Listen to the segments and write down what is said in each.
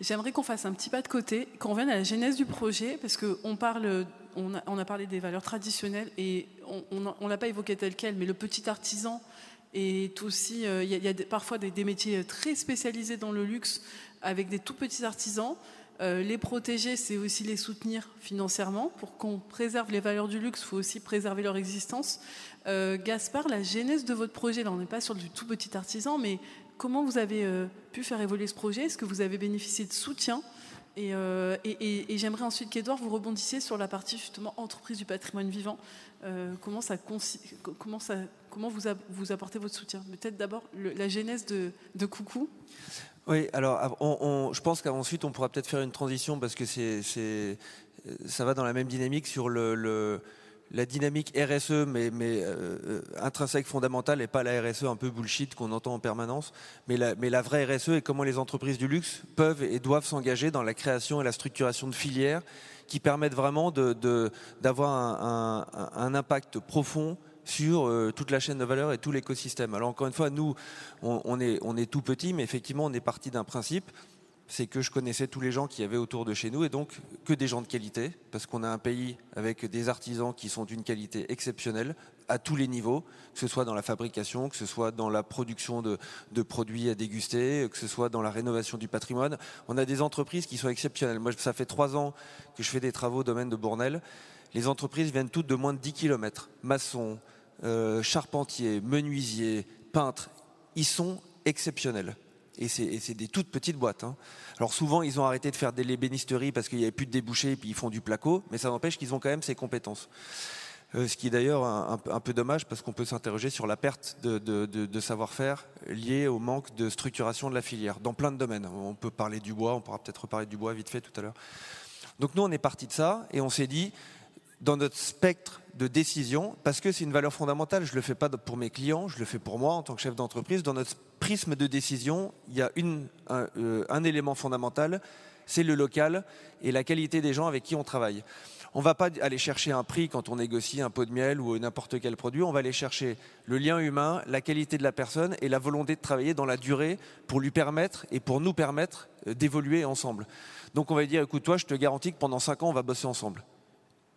J'aimerais qu'on fasse un petit pas de côté, qu'on revienne à la genèse du projet, parce qu'on a parlé des valeurs traditionnelles et on l'a pas évoqué tel quel, mais le petit artisan est aussi, il y a parfois des métiers très spécialisés dans le luxe avec des tout petits artisans. Les protéger, c'est aussi les soutenir financièrement. Pour qu'on préserve les valeurs du luxe, il faut aussi préserver leur existence. Gaspard, la genèse de votre projet, là on n'est pas sur du tout petit artisan, mais comment vous avez pu faire évoluer ce projet? Est-ce que vous avez bénéficié de soutien? Et j'aimerais ensuite qu'Edouard, vous rebondissiez sur la partie justement entreprise du patrimoine vivant. Comment vous apportez votre soutien? Peut-être d'abord la genèse de Coucou. Oui, alors je pense qu'ensuite on pourra peut-être faire une transition parce que ça va dans la même dynamique sur la dynamique RSE, mais intrinsèque fondamentale et pas la RSE un peu bullshit qu'on entend en permanence, mais la vraie RSE et comment les entreprises du luxe peuvent et doivent s'engager dans la création et la structuration de filières qui permettent vraiment d'avoir un impact profond sur toute la chaîne de valeur et tout l'écosystème. Alors encore une fois, nous, on est tout petit, mais effectivement, on est parti d'un principe, c'est que je connaissais tous les gens qui y avait autour de chez nous, et donc que des gens de qualité, parce qu'on a un pays avec des artisans qui sont d'une qualité exceptionnelle, à tous les niveaux, que ce soit dans la fabrication, que ce soit dans la production de produits à déguster, que ce soit dans la rénovation du patrimoine. On a des entreprises qui sont exceptionnelles. Moi, ça fait 3 ans que je fais des travaux au domaine de Bournel. Les entreprises viennent toutes de moins de 10 km. Maçons, charpentiers, menuisiers, peintres, ils sont exceptionnels. Et c'est des toutes petites boîtes. Hein. Alors souvent, ils ont arrêté de faire des l'ébénisterie parce qu'il n'y avait plus de débouchés et puis ils font du placo, mais ça n'empêche qu'ils ont quand même ces compétences. Ce qui est d'ailleurs un peu dommage parce qu'on peut s'interroger sur la perte de savoir-faire liée au manque de structuration de la filière, dans plein de domaines. On peut parler du bois, on pourra peut-être reparler du bois vite fait tout à l'heure. Donc nous, on est parti de ça et on s'est dit, dans notre spectre de décision, parce que c'est une valeur fondamentale, je ne le fais pas pour mes clients, je le fais pour moi en tant que chef d'entreprise, dans notre prisme de décision, il y a un élément fondamental, c'est le local et la qualité des gens avec qui on travaille. On ne va pas aller chercher un prix quand on négocie un pot de miel ou n'importe quel produit, on va aller chercher le lien humain, la qualité de la personne et la volonté de travailler dans la durée pour lui permettre et pour nous permettre d'évoluer ensemble. Donc on va dire, écoute, toi, je te garantis que pendant 5 ans, on va bosser ensemble.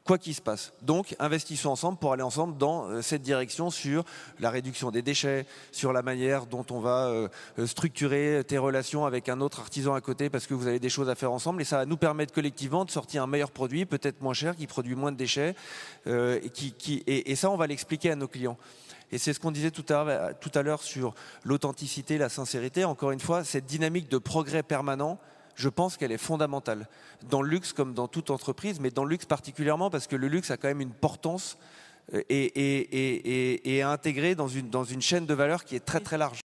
Quoi qu'il se passe. Donc, investissons ensemble pour aller ensemble dans cette direction sur la réduction des déchets, sur la manière dont on va structurer tes relations avec un autre artisan à côté parce que vous avez des choses à faire ensemble et ça va nous permettre collectivement de sortir un meilleur produit, peut-être moins cher, qui produit moins de déchets et ça, on va l'expliquer à nos clients. Et c'est ce qu'on disait tout à l'heure sur l'authenticité, la sincérité. Encore une fois, cette dynamique de progrès permanent, je pense qu'elle est fondamentale, dans le luxe comme dans toute entreprise, mais dans le luxe particulièrement parce que le luxe a quand même une portance et est intégré dans une chaîne de valeur qui est très très large.